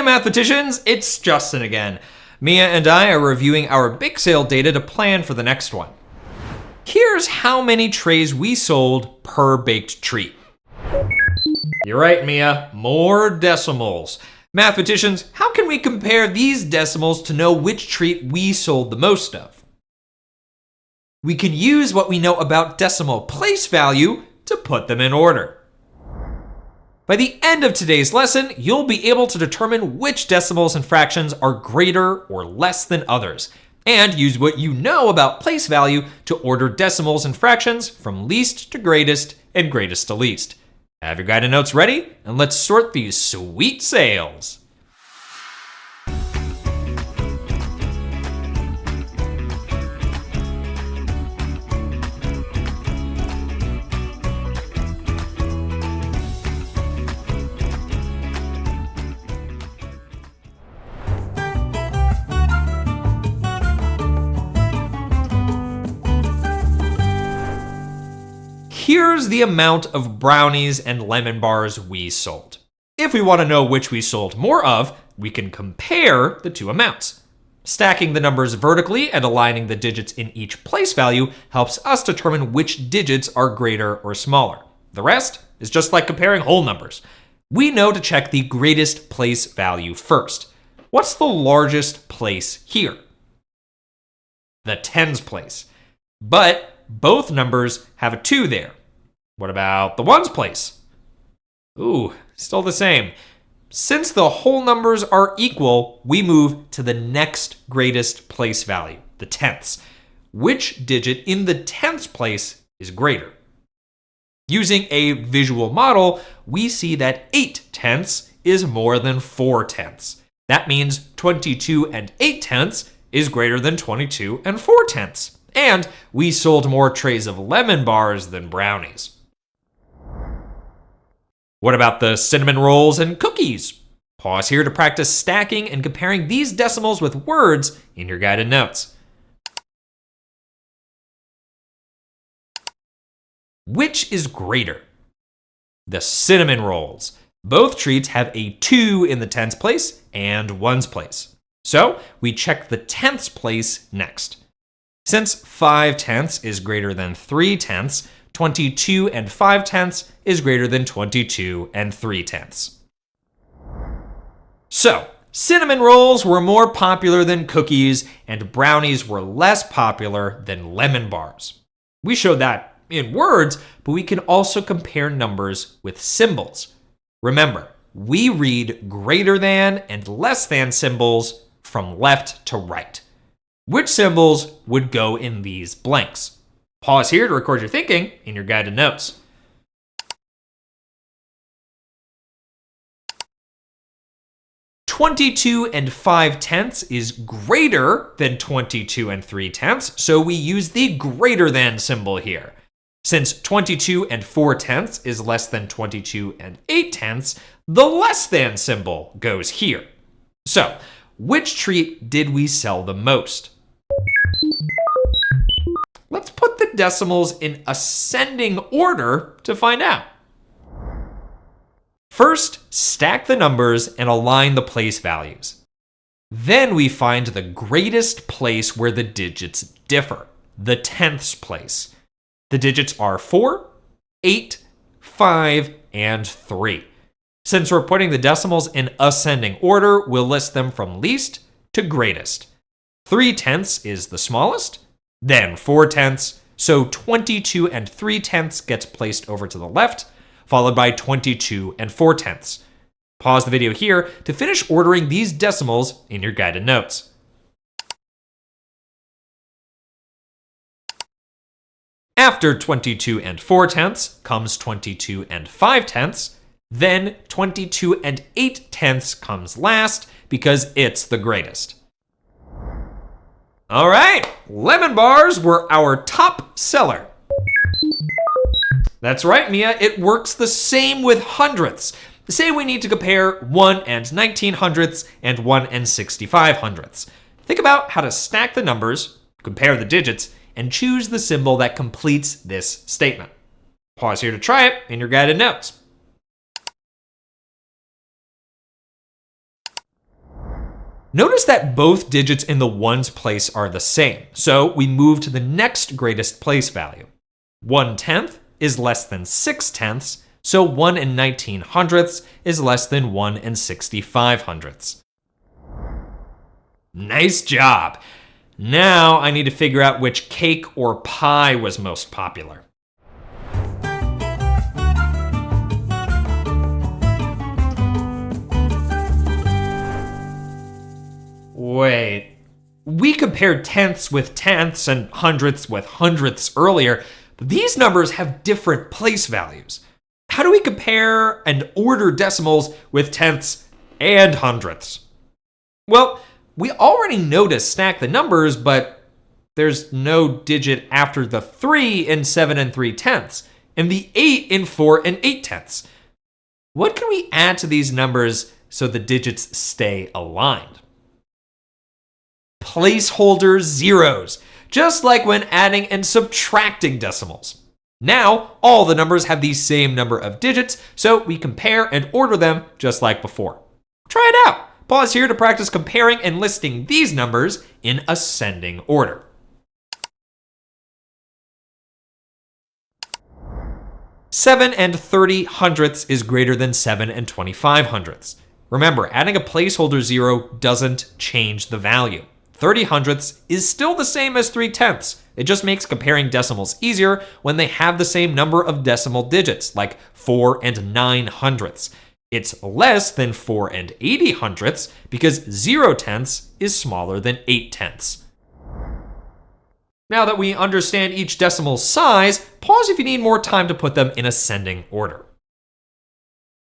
mathematicians, it's Justin again. Mia and I are reviewing our bake sale data to plan for the next one. Here's how many trays we sold per baked treat. You're right, Mia, more decimals. Mathematicians, how can we compare these decimals to know which treat we sold the most of? We can use what we know about decimal place value to put them in order. By the end of today's lesson, you'll be able to determine which decimals and fractions are greater or less than others, and use what you know about place value to order decimals and fractions from least to greatest and greatest to least. Have your guide and notes ready, and let's sort these sweet sales. Here's the amount of brownies and lemon bars we sold. If we want to know which we sold more of, we can compare the two amounts. Stacking the numbers vertically and aligning the digits in each place value helps us determine which digits are greater or smaller. The rest is just like comparing whole numbers. We know to check the greatest place value first. What's the largest place here? The tens place. But both numbers have a 2 there. What about the ones place? Ooh, still the same. Since the whole numbers are equal, we move to the next greatest place value, the tenths. Which digit in the tenths place is greater? Using a visual model, we see that 8 tenths is more than 4 tenths. That means 22 and 8 tenths is greater than 22 and 4 tenths. And we sold more trays of lemon bars than brownies. What about the cinnamon rolls and cookies? Pause here to practice stacking and comparing these decimals with words in your guided notes. Which is greater? The cinnamon rolls. Both treats have a 2 in the tens place and ones place. So we check the tenths place next. Since 5 tenths is greater than 3 tenths, 22 and 5 tenths is greater than 22 and 3 tenths. So, cinnamon rolls were more popular than cookies, and brownies were less popular than lemon bars. We showed that in words, but we can also compare numbers with symbols. Remember, we read greater than and less than symbols from left to right. Which symbols would go in these blanks? Pause here to record your thinking in your guided notes. "22 and 5 tenths is greater than 22 and 3 tenths, so we use the greater than symbol here. Since 22 and 4 tenths is less than 22 and 8 tenths, the less than symbol goes here. So, which treat did we sell the most? Let's put the decimals in ascending order to find out. First, stack the numbers and align the place values. Then we find the greatest place where the digits differ, the tenths place. The digits are 4, 8, 5, and 3. Since we're putting the decimals in ascending order, we'll list them from least to greatest. 3 tenths is the smallest, then 4 tenths, so 22 and 3 tenths gets placed over to the left, followed by 22 and 4 tenths. Pause the video here to finish ordering these decimals in your guided notes. After 22 and 4 tenths comes 22 and 5 tenths, then 22 and 8 tenths comes last because it's the greatest. All right, lemon bars were our top seller. That's right, Mia, it works the same with hundredths. Say we need to compare 1 and 19 hundredths and 1 and 65 hundredths. Think about how to stack the numbers, compare the digits, and choose the symbol that completes this statement. Pause here to try it in your guided notes. Notice that both digits in the ones place are the same, so we move to the next greatest place value. 1/10 is less than 6/10, so 1 19/100 is less than 1 65/100. Nice job! Now I need to figure out which cake or pie was most popular. Wait, we compared tenths with tenths and hundredths with hundredths earlier, but these numbers have different place values. How do we compare and order decimals with tenths and hundredths? Well, we already know to stack the numbers, but there's no digit after the 3 in 7 3/10, and the 8 in 4 8/10. What can we add to these numbers so the digits stay aligned? Placeholder zeros, just like when adding and subtracting decimals. Now, all the numbers have the same number of digits, so we compare and order them just like before. Try it out. Pause here to practice comparing and listing these numbers in ascending order. Seven 30/100 is greater than 7 25/100. Remember, adding a placeholder zero doesn't change the value. 30/100 is still the same as 3/10. It just makes comparing decimals easier when they have the same number of decimal digits, like 4 9/100. It's less than 4 80/100 because 0/10 is smaller than 8/10. Now that we understand each decimal size, pause if you need more time to put them in ascending order.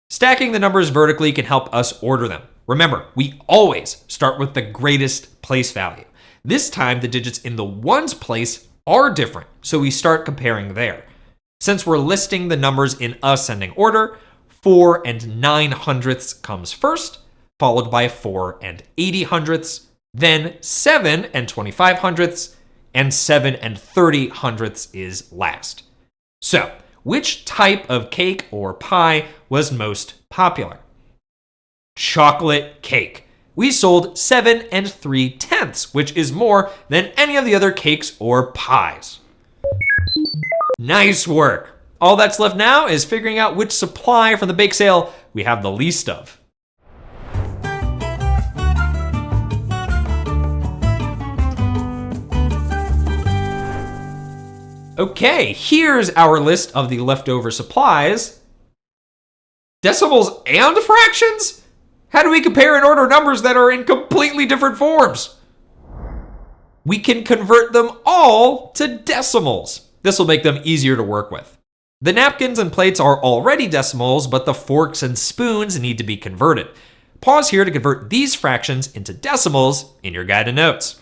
Stacking the numbers vertically can help us order them. Remember, we always start with the greatest place value. This time, the digits in the ones place are different, so we start comparing there. Since we're listing the numbers in ascending order, 4 9/100 comes first, followed by 4 80/100, then 7 25/100, and 7 30/100 is last. So, which type of cake or pie was most popular? Chocolate cake. We sold 7 3/10, which is more than any of the other cakes or pies. Nice work. All that's left now is figuring out which supply from the bake sale we have the least of. Okay, here's our list of the leftover supplies. Decimals and fractions? How do we compare and order numbers that are in completely different forms? We can convert them all to decimals. This will make them easier to work with. The napkins and plates are already decimals, but the forks and spoons need to be converted. Pause here to convert these fractions into decimals in your guide and notes.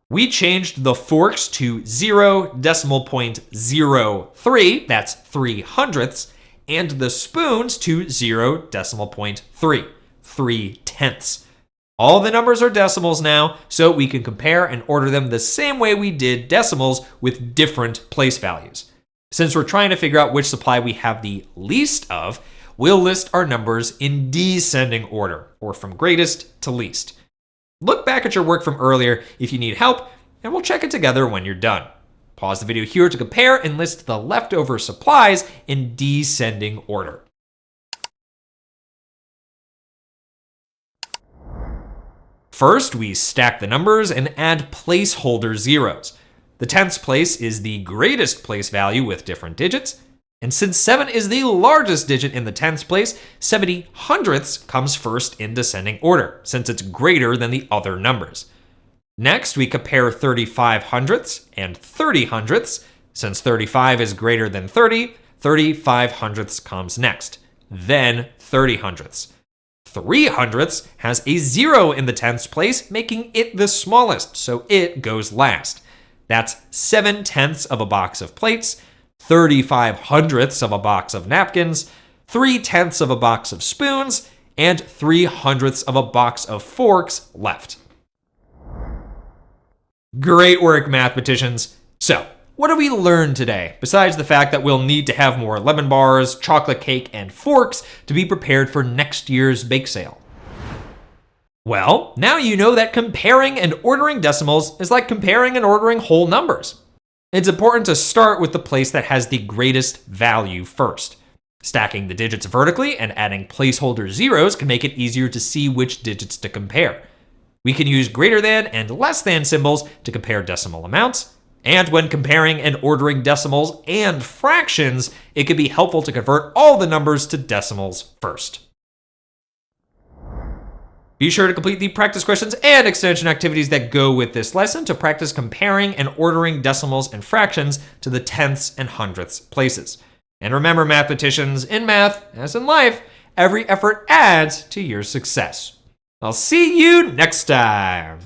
We changed the forks to 0.03, that's 3/100, and the spoons to 0.3, 3/10. All the numbers are decimals now, so we can compare and order them the same way we did decimals with different place values. Since we're trying to figure out which supply we have the least of, we'll list our numbers in descending order, or from greatest to least. Look back at your work from earlier if you need help, and we'll check it together when you're done. Pause the video here to compare and list the leftover supplies in descending order. First, we stack the numbers and add placeholder zeros. The tenths place is the greatest place value with different digits, and since 7 is the largest digit in the tenths place, 70/100 comes first in descending order, since it's greater than the other numbers. Next, we compare 35/100 and 30/100. Since 35 is greater than 30, 35/100 comes next, then 30/100. 3/100 has a 0 in the tenths place, making it the smallest, so it goes last. That's 7/10 of a box of plates, 35/100 of a box of napkins, 3/10 of a box of spoons, and 3/100 of a box of forks left. Great work, mathematicians. So, What have we learned today, besides the fact that we'll need to have more lemon bars, chocolate cake, and forks to be prepared for next year's bake sale? Well, now you know that comparing and ordering decimals is like comparing and ordering whole numbers. It's important to start with the place that has the greatest value first. Stacking the digits vertically and adding placeholder zeros can make it easier to see which digits to compare. We can use greater than and less than symbols to compare decimal amounts. And when comparing and ordering decimals and fractions, it can be helpful to convert all the numbers to decimals first. Be sure to complete the practice questions and extension activities that go with this lesson to practice comparing and ordering decimals and fractions to the tenths and hundredths places. And remember, mathematicians, in math, as in life, every effort adds to your success. I'll see you next time.